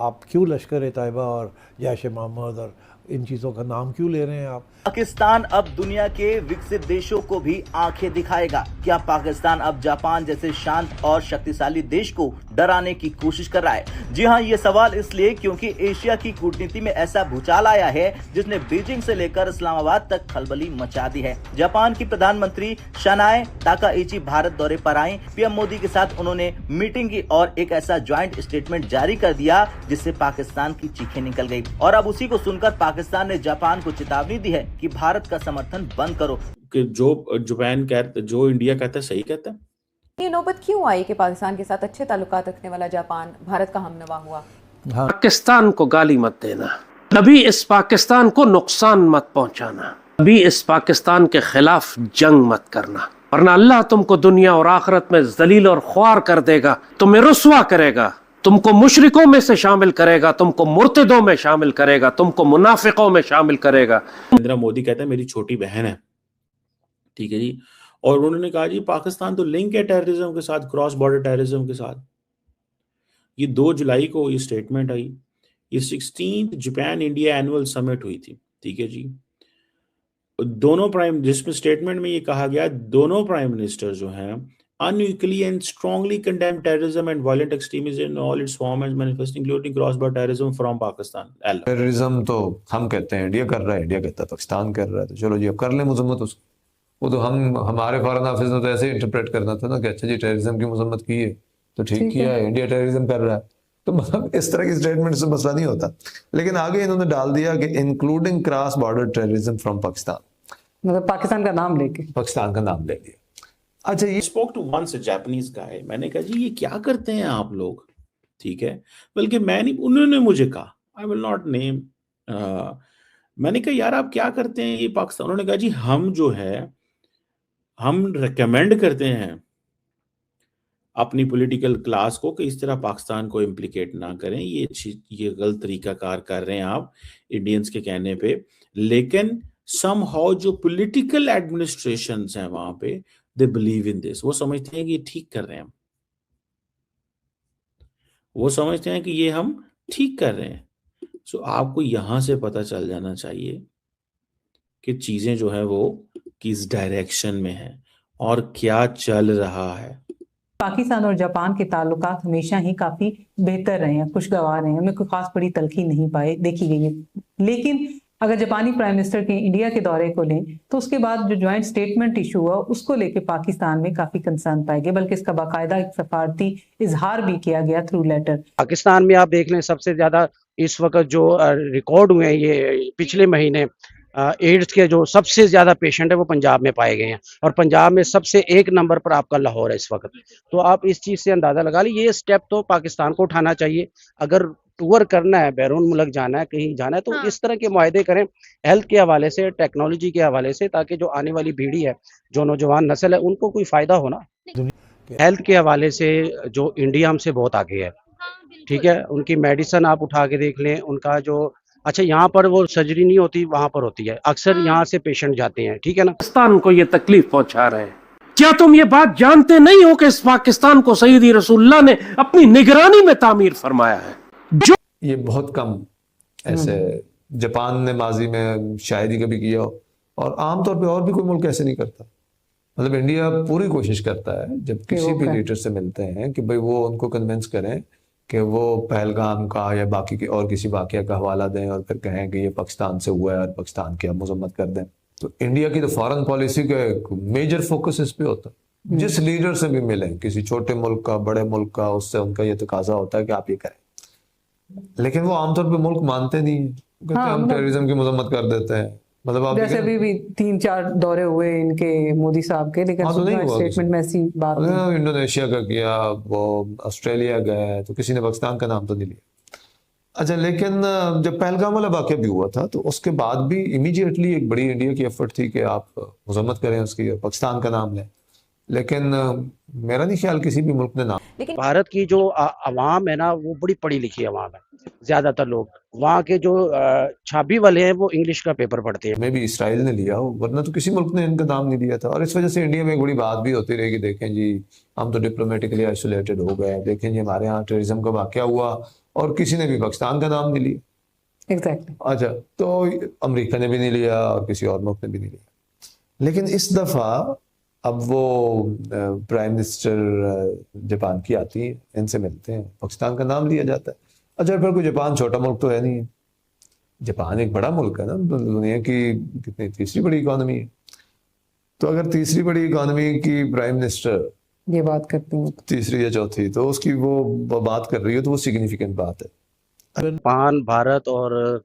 आप क्यों लश्कर ए तैयबा और जैश ए मोहम्मद और इन चीज़ों का नाम क्यों ले रहे हैं आप? पाकिस्तान अब दुनिया के विकसित देशों को भी आंखें दिखाएगा। क्या पाकिस्तान अब जापान जैसे शांत और शक्तिशाली देश को डराने की कोशिश कर रहा है? जी हां, ये सवाल इसलिए क्योंकि एशिया की कूटनीति में ऐसा भूचाल आया है जिसने बीजिंग से लेकर इस्लामाबाद तक खलबली मचा दी है। जापान की प्रधानमंत्री सनाए ताकाइची भारत दौरे पर आई। पीएम मोदी के साथ उन्होंने मीटिंग की और एक ऐसा ज्वाइंट स्टेटमेंट जारी कर दिया जिससे पाकिस्तान की चीखें निकल गई। और अब उसी को सुनकर पाकिस्तान ने जापान को चेतावनी दी है कि भारत का समर्थन बंद करो। कि जो इंडिया कहता है सही कहता है। ये नौबत क्यों आई कि पाकिस्तान के साथ अच्छे ताल्लुकात रखने वाला जापान भारत का हमनवा हुआ? पाकिस्तान को गाली मत देना, कभी इस पाकिस्तान को नुकसान मत पहुंचाना, कभी इस पाकिस्तान के खिलाफ जंग मत करना, वरना अल्लाह तुमको दुनिया और आखिरत में जलील और ख्वार कर देगा, तुम्हें रुस्वा करेगा, तुमको मुशरिकों में से शामिल करेगा, तुमको मुर्तदों में शामिल करेगा, तुमको मुनाफिकों में शामिल करेगा। नरेंद्र मोदी कहता है मेरी छोटी बहन है, ठीक है जी, और उन्होंने कहा जी पाकिस्तान तो लिंक है टेररिज्म के साथ, क्रॉस बॉर्डर टेररिज्म के साथ। ये 2 जुलाई को ये स्टेटमेंट आई। ये 16th Japan India annual summit हुई थी, ठीक है जी। जिसमें स्टेटमेंट में ये कहा गया दोनों प्राइम मिनिस्टर जो हैं unequally and strongly condemn terrorism and violent extremism in all its forms and manifest including cross-border terrorism from Pakistan. Terrorism तो हम कहते हैं इंडिया कर रहा है, इंडिया कहता है पाकिस्तान कर रहा है, तो चलो जी अब कर ले मजम्मत उसको। वो तो हमारे फॉरेन ऑफिस ने तो ऐसे इंटरप्रेट करना था ना कि अच्छा जी टेररिज्म की मजम्मत की है तो ठीक किया है, इंडिया टेररिज्म कर रहा है, तो मतलब इस तरह की स्टेटमेंट से मसला नहीं होता। लेकिन आगे इन्होंने डाल दिया कि including cross border terrorism from Pakistan, मतलब पाकिस्तान का नाम लेके पाकिस्तान का नाम ले दिया। अच्छा, ये spoke to once a Japanese guy, मैंने कहा जी ये क्या करते हैं आप लोग, ठीक है, बल्कि मैं नहीं, उन्होंने मुझे कहा, आई विल नॉट नेम, मैंने कहा यार आप क्या करते हैं ये पाकिस्तान? उन्होंने कहा जी हम जो है हम रिकमेंड करते हैं अपनी पॉलिटिकल क्लास को कि इस तरह पाकिस्तान को इम्प्लिकेट ना करें, ये गलत तरीका कार कर रहे हैं आप इंडियंस के कहने पे। लेकिन समहाउ जो पॉलिटिकल एडमिनिस्ट्रेशंस हैं वहां पे दे बिलीव इन दिस, वो समझते हैं कि ये ठीक कर रहे हैं, वो समझते हैं कि ये हम ठीक कर रहे हैं। सो आपको यहां से पता चल जाना चाहिए कि चीजें जो है वो किस डायरेक्शन में है और क्या चल रहा है। पाकिस्तान और जापान के ताल्लुकात हमेशा ही काफी बेहतर रहे हैं, खुशगवार रहे हैं, हमें कोई खास बड़ी तलखी नहीं देखी गई है। लेकिन अगर जापानी प्राइम मिनिस्टर के इंडिया के दौरे को लें तो उसके बाद जो ज्वाइंट स्टेटमेंट इशू हुआ उसको लेके पाकिस्तान में काफी कंसर्न पाए गए, बल्कि इसका बाकायदा एक सफारती इजहार भी किया गया थ्रू लेटर। पाकिस्तान में आप देख लें सबसे ज्यादा इस वक्त जो रिकॉर्ड हुए हैं ये पिछले महीने एड्स के जो सबसे ज्यादा पेशेंट है वो पंजाब में पाए गए हैं, और पंजाब में सबसे 1 नंबर पर आपका लाहौर है इस वक्त। तो आप इस चीज से अंदाजा लगा लीजिए, ये स्टेप तो पाकिस्तान को उठाना चाहिए। अगर टूर करना है, बैरून मुल्क जाना है, कहीं जाना है, तो इस तरह के मुआहदे करें हेल्थ के हवाले से, टेक्नोलॉजी के हवाले से, ताकि जो आने वाली पीढ़ी है, जो नौजवान नस्ल है, उनको कोई फायदा हो ना। हेल्थ के हवाले से जो इंडिया हमसे बहुत आगे है, ठीक है, उनकी मेडिसिन आप उठा के देख लें, उनका जो अच्छा यहाँ पर वो सर्जरी नहीं होती, वहां पर होती है, अक्सर यहाँ से पेशेंट जाते हैं, ठीक है ना। पाकिस्तान को ये तकलीफ पहुंचा रहे हैं। क्या तुम ये बात जानते नहीं हो कि इस पाकिस्तान को सैयदी रसूलुल्लाह ने अपनी निगरानी में तामीर फरमाया है? जो ये बहुत कम ऐसे जापान ने माजी में शायद ही कभी किया हो, और आमतौर पे और भी कोई मुल्क ऐसे नहीं करता। मतलब इंडिया पूरी कोशिश करता है जब किसी भी लीडर से मिलते हैं कि भाई वो उनको कन्विंस करें कि वो पहलगाम का या बाकी के और किसी वाकया का हवाला दें और फिर कहें कि ये पाकिस्तान से हुआ है और पाकिस्तान की हम मजम्मत कर दें। तो इंडिया की तो फॉरेन पॉलिसी का मेजर फोकस इस पे होता है। जिस लीडर से भी मिलें, किसी छोटे मुल्क का, बड़े मुल्क का, उससे उनका ये तकाजा होता है कि आप ये करें। लेकिन वो आमतौर पे मुल्क मानते नहीं है, कहते हैं हम टेररिज्म की मजम्मत कर देते हैं। मतलब आप जैसे अभी भी 3-4 दौरे हुए इनके मोदी साहब के, लेकिन स्टेटमेंट में ऐसी बात नहीं। इंडोनेशिया का किया, वो ऑस्ट्रेलिया गए, तो किसी ने पाकिस्तान का नाम तो नहीं लिया। अच्छा, लेकिन जब पहलगाम वाला वाकया भी हुआ था तो उसके बाद भी इमीडिएटली एक बड़ी इंडिया की एफर्ट थी कि आप मजम्मत करें उसकी और पाकिस्तान का नाम लें। लेकिन मेरा नहीं ख्याल किसी भी मुल्क ने नाम। भारत की जो आवाम है ना, वो बड़ी पढ़ी लिखी आवाम है, ज्यादातर लोग वहाँ के जो छाबी वाले हैं वो इंग्लिश का पेपर पढ़ते हैं। में भी इसराइल ने लिया हो, वरना तो किसी मुल्क ने इनका नाम नहीं लिया था। और इस वजह से इंडिया में एक बड़ी बात भी होती रही कि देखें जी हम तो डिप्लोमेटिकली आइसोलेटेड हो गए, देखें जी हमारे यहाँ टेररिज्म का वाकया हुआ और किसी ने भी पाकिस्तान का नाम नहीं लिया। एग्जैक्टली। अच्छा, तो अमेरिका ने भी नहीं लिया और किसी और मुल्क ने भी नहीं लिया। लेकिन इस दफा अब वो प्राइम मिनिस्टर जापान की आती है, इनसे मिलते हैं, पाकिस्तान का नाम लिया जाता है। अच्छा, फिर कोई जापान छोटा मुल्क तो है नहीं, जापान एक बड़ा मुल्क है ना, दुनिया की कितनी तीसरी बड़ी इकोनॉमी है। तो अगर तीसरी बड़ी इकोनॉमी की प्राइम मिनिस्टर ये बात करती हूँ तीसरी या चौथी, तो उसकी वो बात कर रही हो तो वो सिग्निफिकेंट बात है। जापान, भारत और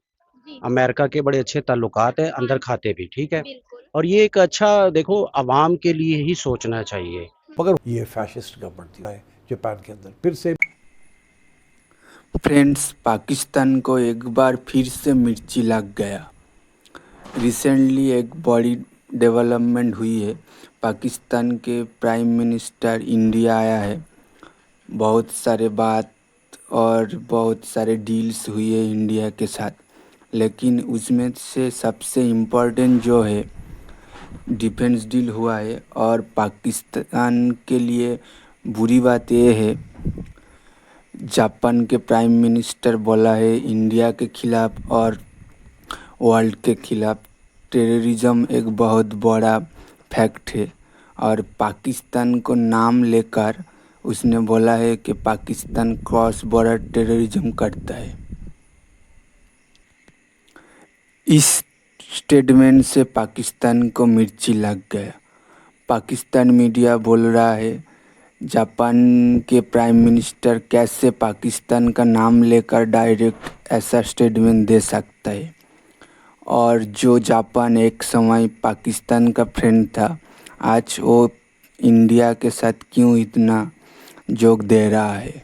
अमेरिका के बड़े अच्छे ताल्लुकात हैं, अंदर खाते भी, ठीक है। और ये एक अच्छा, देखो, अवाम के लिए ही सोचना चाहिए। मगर ये फैशिस्ट गवर्नमेंट थी जापान के अंदर फिर से। फ्रेंड्स, पाकिस्तान को एक बार फिर से मिर्ची लग गया। रिसेंटली एक बड़ी डेवलपमेंट हुई है। पाकिस्तान के प्राइम मिनिस्टर इंडिया आया है। बहुत सारे बात और बहुत सारे डील्स हुई है इंडिया के साथ, लेकिन उसमें से सबसे इम्पोर्टेंट जो है डिफेंस डील हुआ है। और पाकिस्तान के लिए बुरी बात यह है, जापान के प्राइम मिनिस्टर बोला है इंडिया के खिलाफ और वर्ल्ड के खिलाफ टेररिज्म एक बहुत बड़ा फैक्ट है। और पाकिस्तान को नाम लेकर उसने बोला है कि पाकिस्तान क्रॉस बॉर्डर टेररिज्म करता है। इस स्टेटमेंट से पाकिस्तान को मिर्ची लग गया। पाकिस्तान मीडिया बोल रहा है जापान के प्राइम मिनिस्टर कैसे पाकिस्तान का नाम लेकर डायरेक्ट ऐसा स्टेटमेंट दे सकता है। और जो जापान एक समय पाकिस्तान का फ्रेंड था, आज वो इंडिया के साथ क्यों इतना जोग दे रहा है।